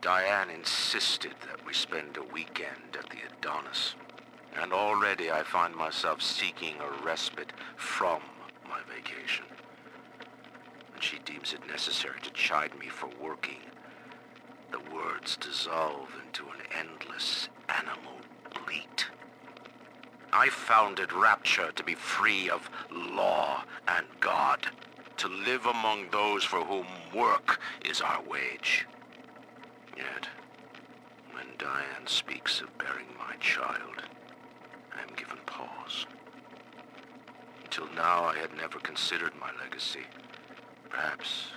Diane insisted that we spend a weekend at the Adonis. And already I find myself seeking a respite from my vacation. When she deems it necessary to chide me for working, the words dissolve into an endless animal bleat. I founded Rapture to be free of law and God, to live among those for whom work is our wage. Yet, when Diane speaks of bearing my child, I am given pause. Until now, I had never considered my legacy. Perhaps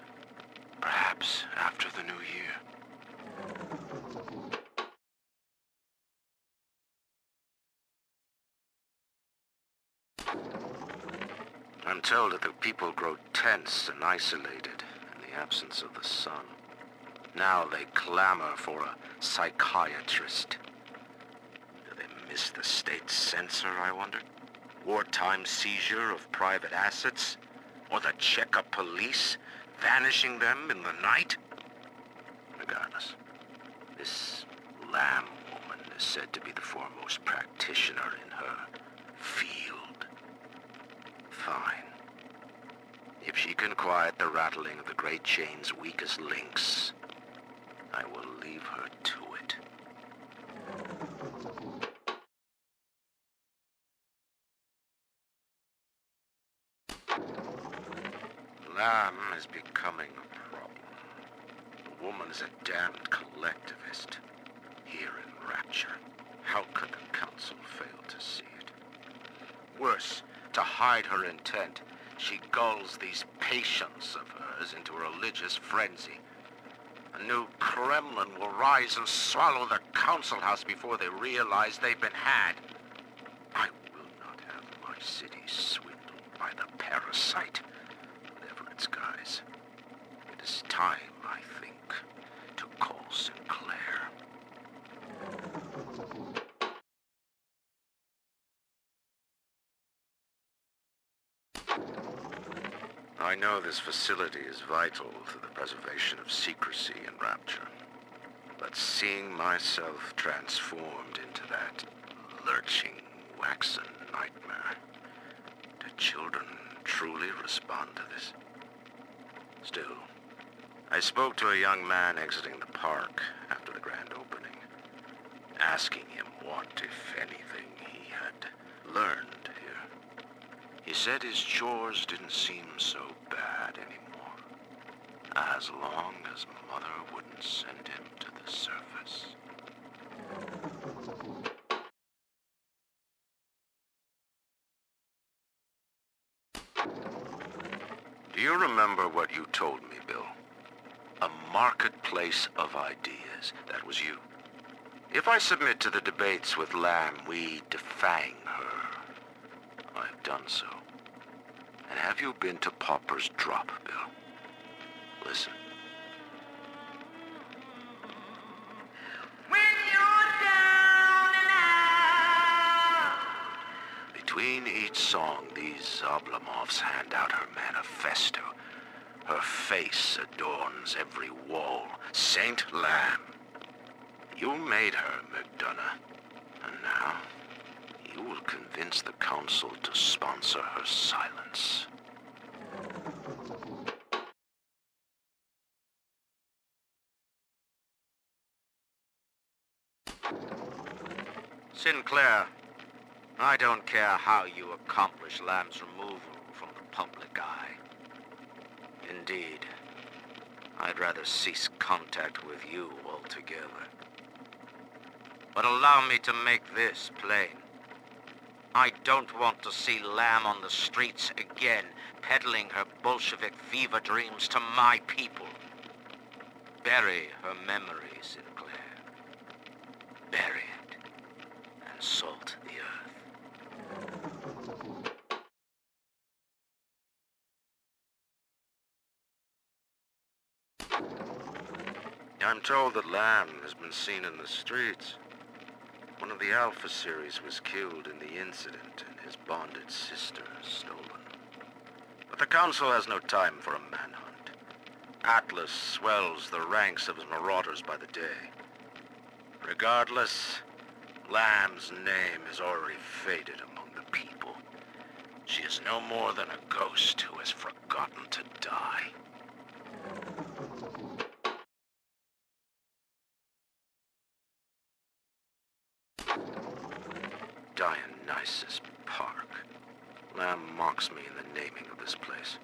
after the new year. I'm told that the people grow tense and isolated in the absence of the sun. Now they clamor for a psychiatrist. Do they miss the state censor, I wonder? Wartime seizure of private assets? Or the Cheka police vanishing them in the night? Regardless, this Lamb woman is said to be the foremost practitioner in her field. Fine. If she can quiet the rattling of the great chain's weakest links, I will leave her to it. Lamb is becoming a problem. The woman is a damned collectivist. Here in Rapture, how could the council fail to see it? Worse, to hide her intent, she gulls these patients of hers into a religious frenzy. A new Kremlin will rise and swallow the council house before they realize they've been had. I will not have my city swindled by the parasite, whatever its guise. It is time, I think, to call Sinclair. I know this facility is vital to the preservation of secrecy in Rapture, but seeing myself transformed into that lurching, waxen nightmare, do children truly respond to this? Still, I spoke to a young man exiting the park after the grand opening, asking him what, if anything, he had learned here. He said his chores didn't seem so bad anymore, as long as Mother wouldn't send him to the surface. Do you remember what you told me, Bill? A marketplace of ideas. That was you. If I submit to the debates with Lamb, we defang her. I've done so. And have you been to Pauper's Drop, Bill? Listen. When you're down and out. Between each song, these Oblomovs hand out her manifesto. Her face adorns every wall. Saint Lamb. You made her, McDonough. And now, you will convince the council to sponsor her silence. Sinclair, I don't care how you accomplish Lamb's removal from the public eye. Indeed, I'd rather cease contact with you altogether. But allow me to make this plain. I don't want to see Lamb on the streets again, peddling her Bolshevik fever dreams to my people. Bury her memory, Sinclair. Bury it, and salt the earth. I'm told that Lamb has been seen in the streets. One of the Alpha series was killed in the incident, and his bonded sister stolen. But the Council has no time for a manhunt. Atlas swells the ranks of his marauders by the day. Regardless, Lamb's name is already faded among the people. She is no more than a ghost who has forgotten to die. Dionysus Park. Lamb mocks me in the naming of this place.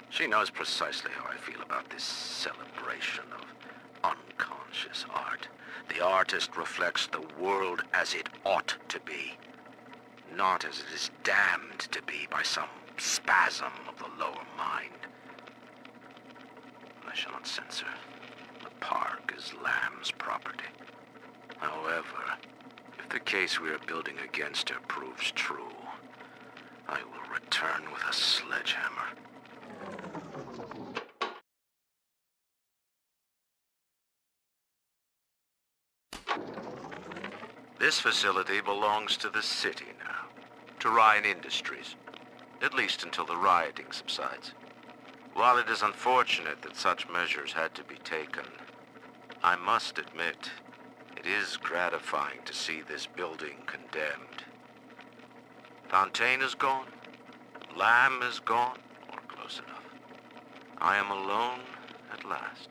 She knows precisely how I feel about this celebration of unconscious art. The artist reflects the world as it ought to be, not as it is damned to be by some spasm of the lower mind. I shall not censor. The park is Lamb's property. However, if the case we are building against her proves true, I will return with a sledgehammer. This facility belongs to the city now, to Ryan Industries, at least until the rioting subsides. While it is unfortunate that such measures had to be taken, I must admit, it is gratifying to see this building condemned. Fontaine is gone, Lamb is gone, or close enough. I am alone at last,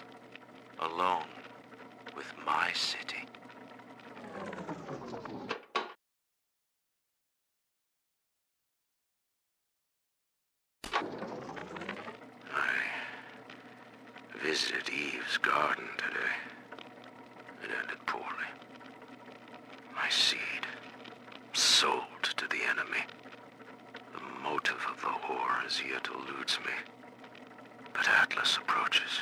alone with my city. I visited Eve's garden today. It ended poorly. My seed, sold to the enemy. The motive of the whore as yet eludes me. But Atlas approaches.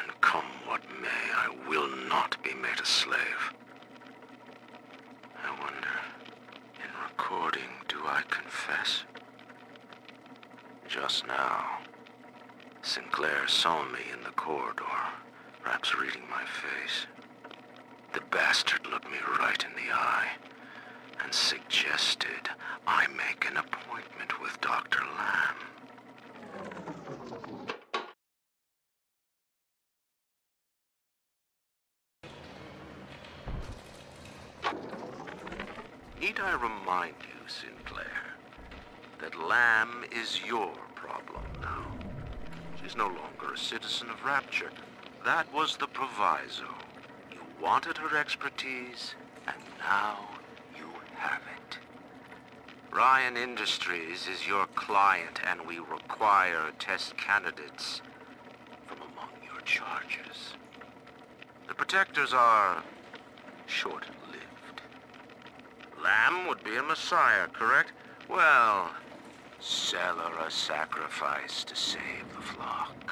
And come what may, I will not be made a slave. I wonder, in recording, do I confess? Just now, Sinclair saw me in the corridor, perhaps reading my face. The bastard looked me right in the eye and suggested I make an appointment with Dr. Lamb. Need I remind you, Sinclair, that Lamb is your problem now? She's no longer a citizen of Rapture. That was the proviso. You wanted her expertise, and now you have it. Ryan Industries is your client, and we require test candidates from among your charges. The protectors are short-lived. Lamb would be a messiah, correct? Well, sell her a sacrifice to save the flock.